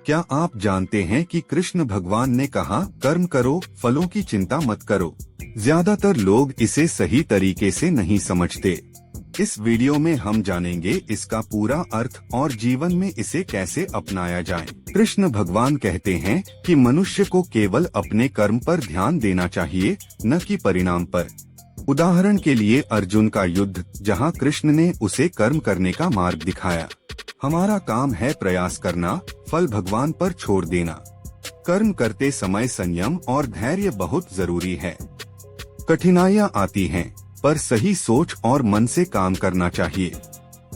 क्या आप जानते हैं कि कृष्ण भगवान ने कहा कर्म करो, फलों की चिंता मत करो। ज्यादातर लोग इसे सही तरीके से नहीं समझते। इस वीडियो में हम जानेंगे इसका पूरा अर्थ और जीवन में इसे कैसे अपनाया जाए। कृष्ण भगवान कहते हैं कि मनुष्य को केवल अपने कर्म पर ध्यान देना चाहिए, न कि परिणाम पर। उदाहरण के लिए अर्जुन का युद्ध, जहां कृष्ण ने उसे कर्म करने का मार्ग दिखाया। हमारा काम है प्रयास करना, फल भगवान पर छोड़ देना। कर्म करते समय संयम और धैर्य बहुत जरूरी है। कठिनाइयां आती हैं, पर सही सोच और मन से काम करना चाहिए।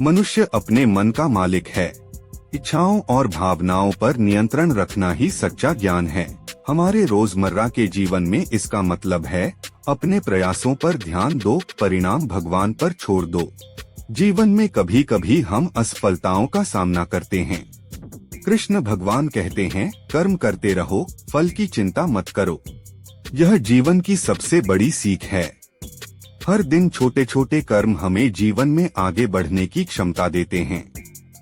मनुष्य अपने मन का मालिक है। इच्छाओं और भावनाओं पर नियंत्रण रखना ही सच्चा ज्ञान है। हमारे रोजमर्रा के जीवन में इसका मतलब है अपने प्रयासों पर ध्यान दो, परिणाम भगवान पर छोड़ दो। जीवन में कभी कभी हम असफलताओं का सामना करते हैं। कृष्ण भगवान कहते हैं कर्म करते रहो, फल की चिंता मत करो। यह जीवन की सबसे बड़ी सीख है। हर दिन छोटे छोटे कर्म हमें जीवन में आगे बढ़ने की क्षमता देते हैं।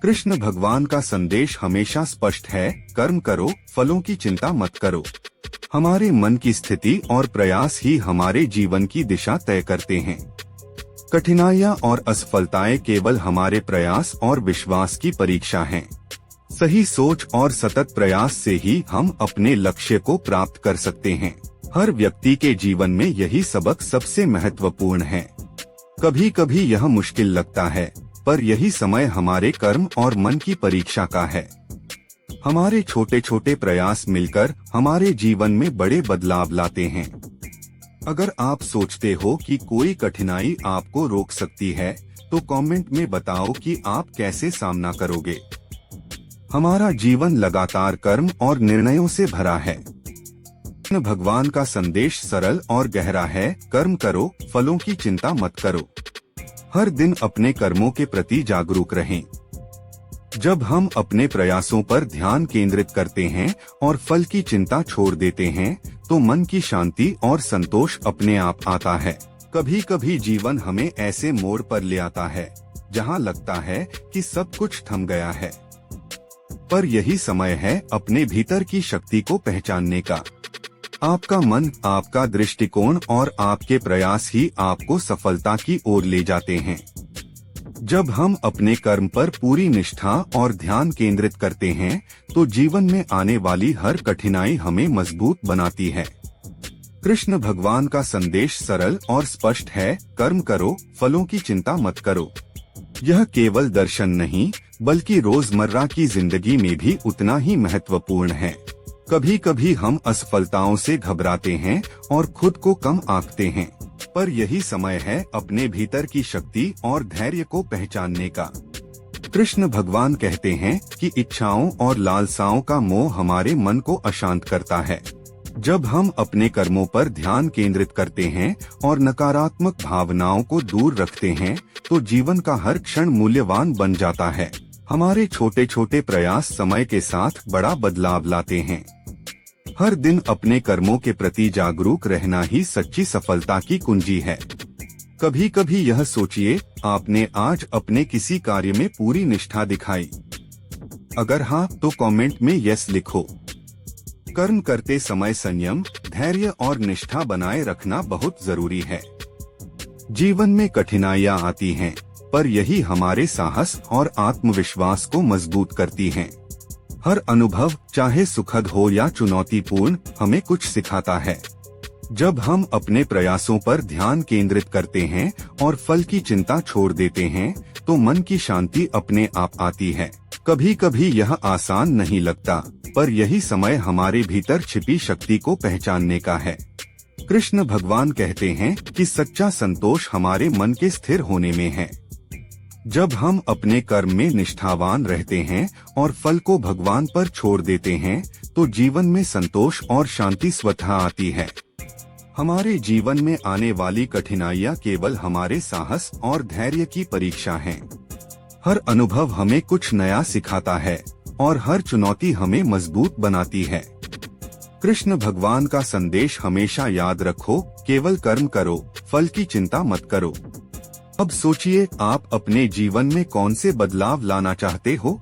कृष्ण भगवान का संदेश हमेशा स्पष्ट है, कर्म करो, फलों की चिंता मत करो। हमारे मन की स्थिति और प्रयास ही हमारे जीवन की दिशा तय करते हैं। कठिनाइयां और असफलताएं केवल हमारे प्रयास और विश्वास की परीक्षा हैं। सही सोच और सतत प्रयास से ही हम अपने लक्ष्य को प्राप्त कर सकते हैं। हर व्यक्ति के जीवन में यही सबक सबसे महत्वपूर्ण है। कभी कभी यह मुश्किल लगता है, पर यही समय हमारे कर्म और मन की परीक्षा का है। हमारे छोटे छोटे प्रयास मिलकर हमारे जीवन में बड़े बदलाव लाते हैं। अगर आप सोचते हो कि कोई कठिनाई आपको रोक सकती है, तो कमेंट में बताओ कि आप कैसे सामना करोगे। हमारा जीवन लगातार कर्म और निर्णयों से भरा है। कृष्ण भगवान का संदेश सरल और गहरा है, कर्म करो, फलों की चिंता मत करो। हर दिन अपने कर्मों के प्रति जागरूक रहें। जब हम अपने प्रयासों पर ध्यान केंद्रित करते हैं और फल की चिंता छोड़ देते हैं, तो मन की शांति और संतोष अपने आप आता है। कभी कभी जीवन हमें ऐसे मोड़ पर ले आता है जहां लगता है कि सब कुछ थम गया है, पर यही समय है अपने भीतर की शक्ति को पहचानने का। आपका मन, आपका दृष्टिकोण और आपके प्रयास ही आपको सफलता की ओर ले जाते हैं। जब हम अपने कर्म पर पूरी निष्ठा और ध्यान केंद्रित करते हैं, तो जीवन में आने वाली हर कठिनाई हमें मजबूत बनाती है। कृष्ण भगवान का संदेश सरल और स्पष्ट है, कर्म करो, फलों की चिंता मत करो। यह केवल दर्शन नहीं, बल्कि रोजमर्रा की जिंदगी में भी उतना ही महत्वपूर्ण है। कभी कभी हम असफलताओं से घबराते हैं और खुद को कम आंकते हैं, पर यही समय है अपने भीतर की शक्ति और धैर्य को पहचानने का। कृष्ण भगवान कहते हैं कि इच्छाओं और लालसाओं का मोह हमारे मन को अशांत करता है। जब हम अपने कर्मों पर ध्यान केंद्रित करते हैं और नकारात्मक भावनाओं को दूर रखते हैं, तो जीवन का हर क्षण मूल्यवान बन जाता है। हमारे छोटे छोटे प्रयास समय के साथ बड़ा बदलाव लाते हैं। हर दिन अपने कर्मों के प्रति जागरूक रहना ही सच्ची सफलता की कुंजी है। कभी कभी यह सोचिए, आपने आज अपने किसी कार्य में पूरी निष्ठा दिखाई? अगर हाँ, तो कमेंट में यस लिखो। कर्म करते समय संयम, धैर्य और निष्ठा बनाए रखना बहुत जरूरी है। जीवन में कठिनाइयां आती हैं, पर यही हमारे साहस और आत्मविश्वास को मजबूत करती हैं। हर अनुभव, चाहे सुखद हो या चुनौतीपूर्ण, हमें कुछ सिखाता है। जब हम अपने प्रयासों पर ध्यान केंद्रित करते हैं और फल की चिंता छोड़ देते हैं, तो मन की शांति अपने आप आती है। कभी कभी यह आसान नहीं लगता, पर यही समय हमारे भीतर छिपी शक्ति को पहचानने का है। कृष्ण भगवान कहते हैं कि सच्चा संतोष हमारे मन के स्थिर होने में है। जब हम अपने कर्म में निष्ठावान रहते हैं और फल को भगवान पर छोड़ देते हैं, तो जीवन में संतोष और शांति स्वतः आती है। हमारे जीवन में आने वाली कठिनाइयां केवल हमारे साहस और धैर्य की परीक्षा हैं। हर अनुभव हमें कुछ नया सिखाता है और हर चुनौती हमें मजबूत बनाती है। कृष्ण भगवान का संदेश हमेशा याद रखो, केवल कर्म करो, फल की चिंता मत करो। अब सोचिए, आप अपने जीवन में कौन से बदलाव लाना चाहते हो?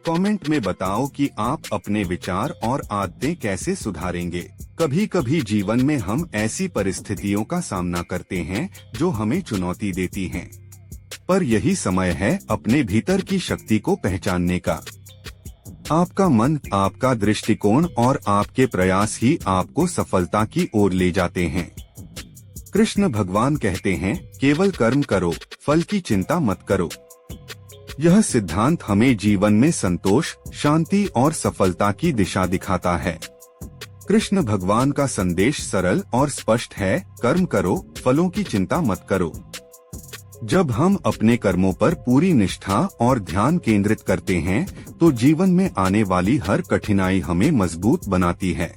कमेंट में बताओ कि आप अपने विचार और आदतें कैसे सुधारेंगे। कभी कभी जीवन में हम ऐसी परिस्थितियों का सामना करते हैं जो हमें चुनौती देती हैं, पर यही समय है अपने भीतर की शक्ति को पहचानने का। आपका मन, आपका दृष्टिकोण और आपके प्रयास ही आपको सफलता की ओर ले जाते हैं। कृष्ण भगवान कहते हैं, केवल कर्म करो, फल की चिंता मत करो। यह सिद्धांत हमें जीवन में संतोष, शांति और सफलता की दिशा दिखाता है। कृष्ण भगवान का संदेश सरल और स्पष्ट है, कर्म करो, फलों की चिंता मत करो। जब हम अपने कर्मों पर पूरी निष्ठा और ध्यान केंद्रित करते हैं, तो जीवन में आने वाली हर कठिनाई हमें मजबूत बनाती है।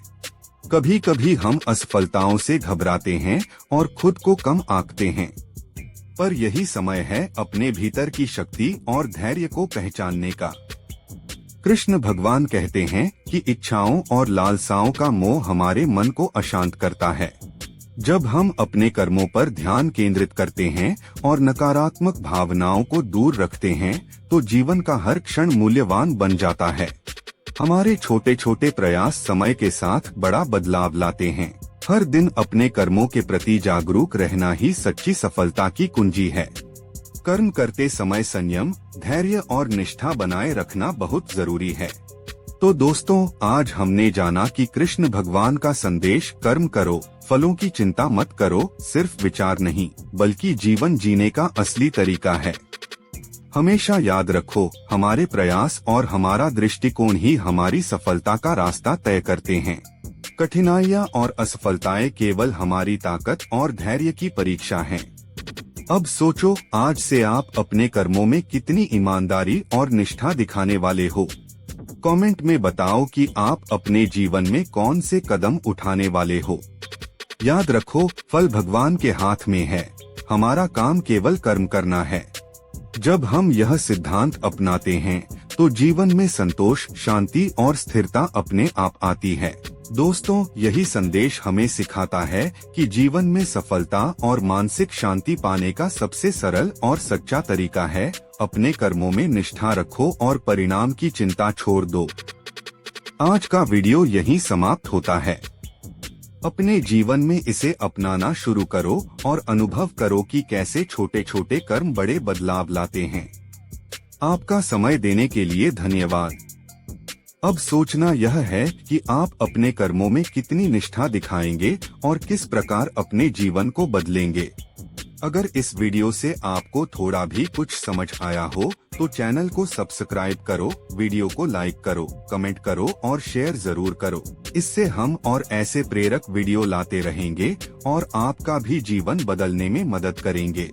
कभी कभी हम असफलताओं से घबराते हैं और खुद को कम आंकते हैं, पर यही समय है अपने भीतर की शक्ति और धैर्य को पहचानने का। कृष्ण भगवान कहते हैं कि इच्छाओं और लालसाओं का मोह हमारे मन को अशांत करता है। जब हम अपने कर्मों पर ध्यान केंद्रित करते हैं और नकारात्मक भावनाओं को दूर रखते हैं, तो जीवन का हर क्षण मूल्यवान बन जाता है। हमारे छोटे छोटे प्रयास समय के साथ बड़ा बदलाव लाते हैं। हर दिन अपने कर्मों के प्रति जागरूक रहना ही सच्ची सफलता की कुंजी है। कर्म करते समय संयम, धैर्य और निष्ठा बनाए रखना बहुत जरूरी है। तो दोस्तों, आज हमने जाना कि कृष्ण भगवान का संदेश, कर्म करो, फलों की चिंता मत करो, सिर्फ विचार नहीं बल्कि जीवन जीने का असली तरीका है। हमेशा याद रखो, हमारे प्रयास और हमारा दृष्टिकोण ही हमारी सफलता का रास्ता तय करते हैं। कठिनाइयाँ और असफलताएं केवल हमारी ताकत और धैर्य की परीक्षा हैं। अब सोचो, आज से आप अपने कर्मों में कितनी ईमानदारी और निष्ठा दिखाने वाले हो। कमेंट में बताओ कि आप अपने जीवन में कौन से कदम उठाने वाले हो। याद रखो, फल भगवान के हाथ में है, हमारा काम केवल कर्म करना है। जब हम यह सिद्धांत अपनाते हैं, तो जीवन में संतोष, शांति और स्थिरता अपने आप आती है। दोस्तों, यही संदेश हमें सिखाता है कि जीवन में सफलता और मानसिक शांति पाने का सबसे सरल और सच्चा तरीका है, अपने कर्मों में निष्ठा रखो और परिणाम की चिंता छोड़ दो। आज का वीडियो यहीं समाप्त होता है। अपने जीवन में इसे अपनाना शुरू करो और अनुभव करो कि कैसे छोटे छोटे कर्म बड़े बदलाव लाते हैं। आपका समय देने के लिए धन्यवाद। अब सोचना यह है कि आप अपने कर्मों में कितनी निष्ठा दिखाएंगे और किस प्रकार अपने जीवन को बदलेंगे। अगर इस वीडियो से आपको थोड़ा भी कुछ समझ आया हो, तो चैनल को सब्सक्राइब करो, वीडियो को लाइक करो, कमेंट करो और शेयर जरूर करो। इससे हम और ऐसे प्रेरक वीडियो लाते रहेंगे और आपका भी जीवन बदलने में मदद करेंगे।